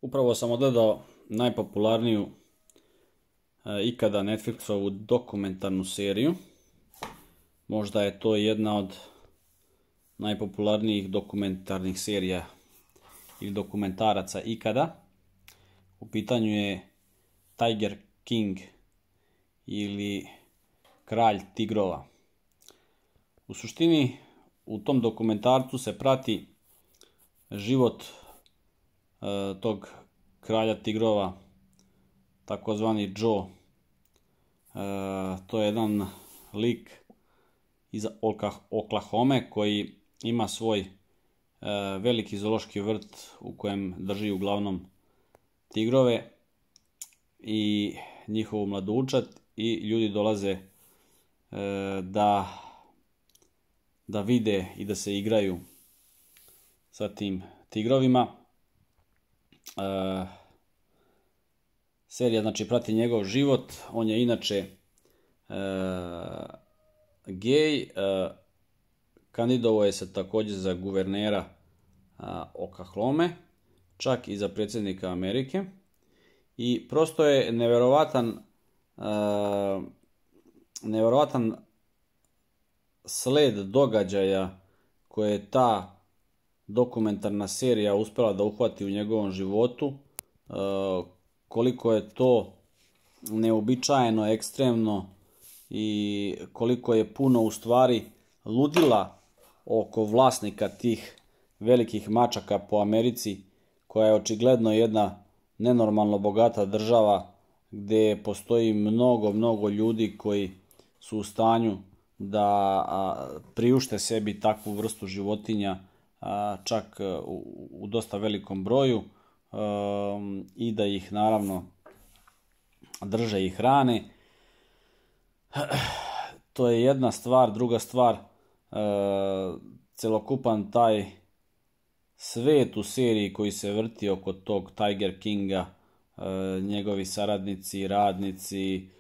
Upravo sam odgledao najpopularniju ikada Netflixovu dokumentarnu seriju. Možda je to jedna od najpopularnijih dokumentarnih serija ili dokumentaraca ikada. U pitanju je Tiger King ili Kralj tigrova. U suštini u tom dokumentarcu se prati život tog kralja tigrova, takozvani Joe. To je jedan lik iz Oklahome koji ima svoj veliki zoološki vrt u kojem drži uglavnom tigrove i njihovu mladučad i ljudi dolaze da vide i da se igraju sa tim tigrovima. Serija znači prati njegov život. On je inače gej, kandidovao je se također za guvernera Oklahome, čak i za predsjednika Amerike, i prosto je neverovatan sled događaja koje je ta dokumentarna serija uspjela da uhvati u njegovom životu, koliko je to neobičajeno, ekstremno i koliko je puno u stvari ludila oko vlasnika tih velikih mačaka po Americi, koja je očigledno jedna nenormalno bogata država gdje postoji mnogo ljudi koji su u stanju da priušte sebi takvu vrstu životinja, čak u dosta velikom broju, i da ih naravno drže i hrane. To je jedna stvar. Druga stvar, celokupan taj svet u seriji koji se vrti oko tog Tiger Kinga, njegovi saradnici, radnici,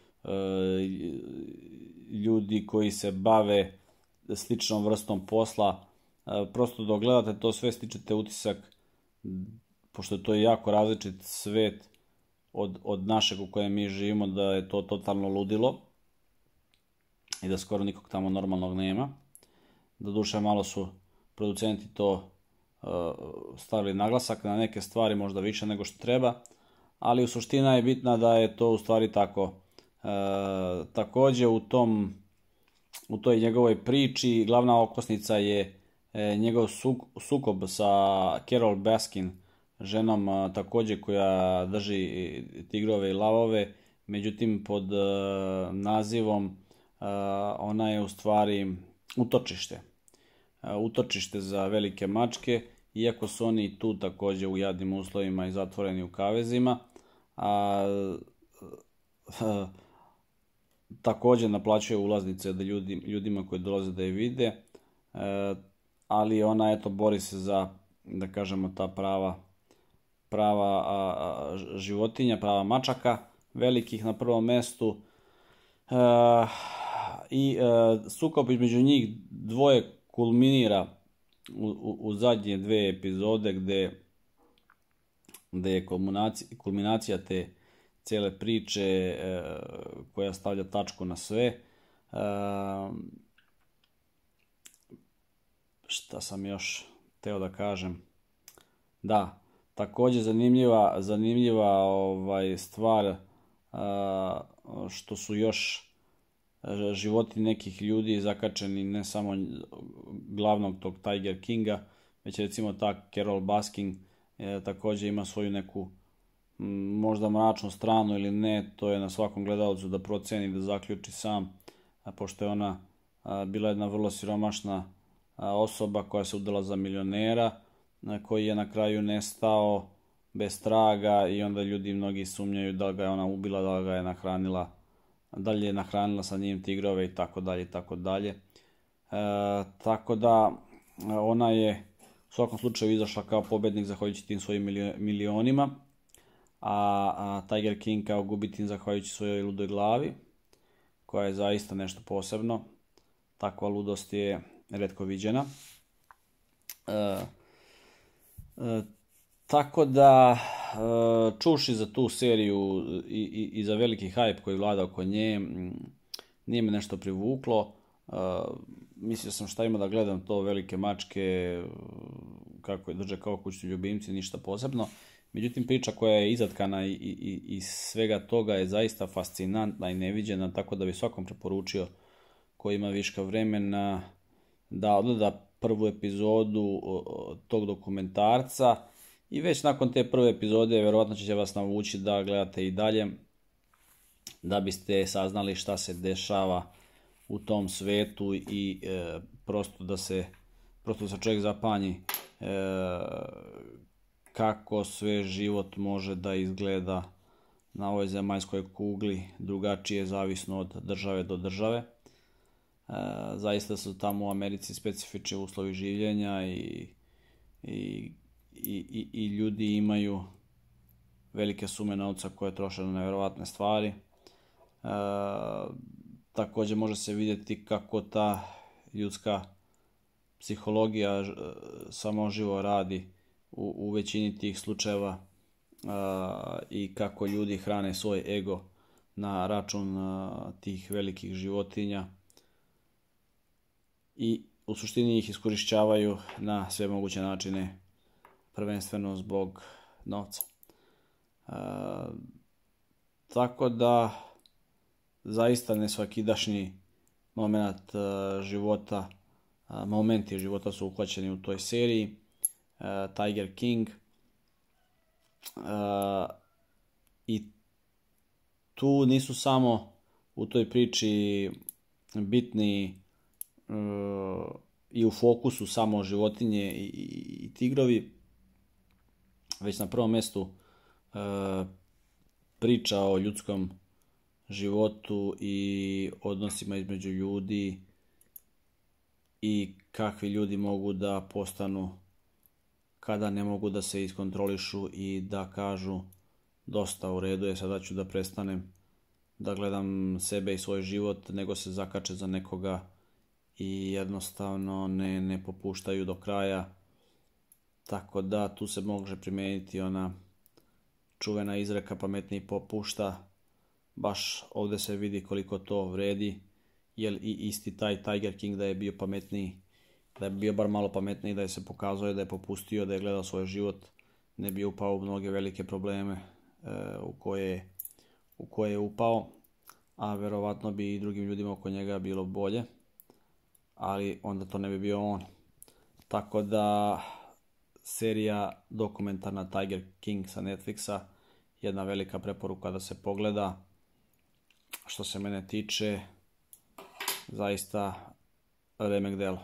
ljudi koji se bave sličnom vrstom posla. Prosto dok gledate to sve stičete utisak, pošto je to jako različit svet od našeg u kojem mi živimo, da je to totalno ludilo i da skoro nikog tamo normalnog nema. Doduše malo su producenti to stavili naglasak na neke stvari, možda više nego što treba, ali u suština je bitna da je to u stvari tako. Također u toj njegovoj priči glavna okosnica je njegov sukob sa Carole Baskin, ženom također koja drži tigrove i lavove, međutim pod nazivom ona je u stvari utočište za velike mačke, iako su oni tu također u jadnim uslovima i zatvoreni u kavezima. Također naplaćuje ulaznice da ljudima koji dolaze da je vide, ali ona bori se za, da kažemo, ta prava životinja, prava mačaka velikih na prvom mjestu. I sukob između njih dvoje kulminira u zadnje dve epizode gdje je kulminacija te cijele priče koja stavlja tačku na sve. Šta sam još teo da kažem? Da, također zanimljiva stvar, što su još životi nekih ljudi zakačeni, ne samo glavnog tog Tiger Kinga, već recimo ta Carole Baskin također ima svoju neku možda mračnu stranu ili ne, to je na svakom gledalcu da proceni, da zaključi sam, pošto je ona bila jedna vrlo siromašna osoba koja se udala za milionera, koji je na kraju nestao bez traga i onda ljudi mnogi sumnjaju da ga je ona ubila, da ga je nahranila, da li je nahranila sa njim tigrove i tako dalje. Tako da ona je u svakom slučaju izašla kao pobednik zahvaljujući tim svojim milionima, a Tiger King kao gubitnik zahvaljujući svojoj ludoj glavi, koja je zaista nešto posebno. Takva ludost je retko viđena. Tako da čuši za tu seriju i za veliki hype koji vlada oko nje, nije me nešto privuklo. Mislio sam šta ima da gledam to, velike mačke, kako je drže kao kućni ljubimci, ništa posebno. Međutim, priča koja je izatkana i svega toga je zaista fascinantna i neviđena, tako da bi svakom preporučio koji ima viška vremena da odgleda prvu epizodu tog dokumentarca i već nakon te prve epizode vjerovatno će vas navući da gledate i dalje, da biste saznali šta se dešava u tom svetu i prosto da se čovjek zapanji kako sve život može da izgleda na ovoj zemaljskoj kugli, drugačije zavisno od države do države. Zaista su tamo u Americi specifični uslovi življenja i ljudi imaju velike sume novca koje troše na nevjerovatne stvari. Također može se vidjeti kako ta ljudska psihologija samoživo radi u većini tih slučajeva i kako ljudi hrane svoj ego na račun tih velikih životinja i u suštini ih iskorišćavaju na sve moguće načine, prvenstveno zbog novca. Tako da zaista nesvakidašnji momenti života su uhvaćeni u toj seriji. Tiger King, i tu nisu samo u toj priči bitni i u fokusu samo životinje i tigrovi, već na prvom mjestu priča o ljudskom životu i odnosima između ljudi i kakvi ljudi mogu da postanu kada ne mogu da se iskontrolišu i da kažu dosta, u redu je, sada ću da prestanem da gledam sebe i svoj život, nego se zakače za nekoga i jednostavno ne popuštaju do kraja. Tako da tu se može primijeniti ona čuvena izreka pametniji popušta. Baš ovdje se vidi koliko to vredi, jer i isti taj Tiger King da je bio pametniji, da je bio bar malo pametniji, da je se pokazao da je popustio, da je gledao svoj život, ne bi upao u mnoge velike probleme u koje je upao, a verovatno bi i drugim ljudima oko njega bilo bolje, ali onda to ne bi bio on. Tako da serija dokumentarna Tiger King sa Netflixa, jedna velika preporuka da se pogleda. Što se mene tiče, zaista remek delo.